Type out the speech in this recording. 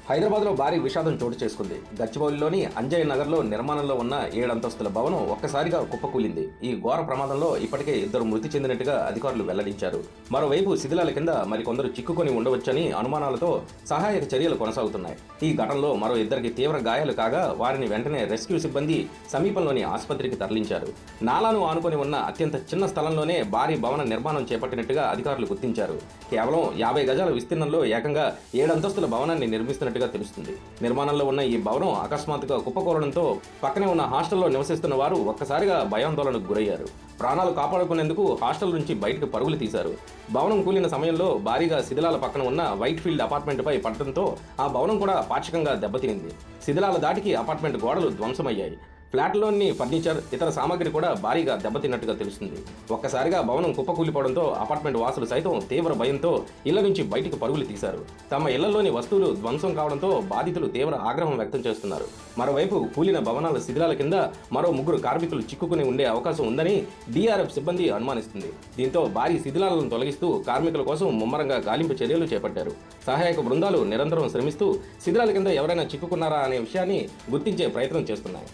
హైదరాబాద్లో భారీ విషాదం చోటు చేసుకుంది. గచ్చిబౌలిలోని అంజయ్ నగర్లో నిర్మాణంలో ఉన్న 7 అంతస్తుల భవనం ఒక్కసారిగా కుప్పకూలింది. ఈ ఘోర ప్రమాదంలో ఇప్పటికే 2 మృతి చెందినట్టుగా అధికారులు వెల్లడించారు. మరోవైపు శిథిలాల కింద మరికొందరు చిక్కుకొని ఉండవచ్చని అనుమానాలతో సహాయక చర్యలు కొనసాగుతున్నాయి. ఈ ఘటనలో మరో 2కి తీవ్ర గాయాలు కాగా వారిని వెంటనే రెస్క్యూ సిబ్బంది సమీపంలోని ఆసుపత్రికి తరలించారు. నాలాను ఆనుకొని ఉన్న అత్యంత చిన్న స్థలంలోనే భారీ భవన నిర్మాణం చేపట్టినట్టుగా అధికారులు గుర్తించారు. కేవలం 50 గజాల విస్తీర్ణంలో ఏకంగా 7 అంతస్తుల భవనాన్ని నిర్మిస్తున్నట్టుగా తెలుస్తుంది. నిర్మాణంలో ఉన్న ఈ భవనం అకస్మాత్తుగా కుప్పకూలడంతో పక్కనే ఉన్న హాస్టల్లో నివసిస్తున్న వారు ఒక్కసారిగా భయాందోళనకు గురయ్యారు. ప్రాణాలు కాపాడుకునేందుకు హాస్టల్ నుంచి బయటకు పరుగులు తీశారు. భవనం కూలిన సమయంలో భారీగా శిథిలాల పక్కన ఉన్న వైట్ ఫీల్డ్ అపార్ట్మెంట్పై పడటంతో ఆ భవనం కూడా పాక్షికంగా దెబ్బతినింది. శిథిలాల దాటికి అపార్ట్మెంట్ గోడలు ధ్వంసమయ్యాయి. ఫ్లాట్లోని ఫర్నిచర్, ఇతర సామాగ్రి కూడా భారీగా దెబ్బతిన్నట్టుగా తెలుస్తుంది. ఒక్కసారిగా భవనం కుప్పకూలిపోవడంతో అపార్ట్మెంట్ వాసులు సైతం తీవ్ర భయంతో ఇళ్ల నుంచి బయటకు పరుగులు తీశారు. తమ ఇళ్లలోని వస్తువులు ధ్వంసం కావడంతో బాధితులు తీవ్ర ఆగ్రహం వ్యక్తం చేస్తున్నారు. మరోవైపు కూలిన భవనాల శిథిలాల కింద మరో 3 కార్మికులు చిక్కుకుని ఉండే అవకాశం ఉందని DRF సిబ్బంది అనుమానిస్తుంది. దీంతో భారీ శిథిలాలను తొలగిస్తూ కార్మికుల కోసం ముమ్మరంగా గాలింపు చర్యలు చేపట్టారు. సహాయక బృందాలు నిరంతరం శ్రమిస్తూ శిథిలాల కింద ఎవరైనా చిక్కుకున్నారా అనే విషయాన్ని గుర్తించే ప్రయత్నం చేస్తున్నాయి.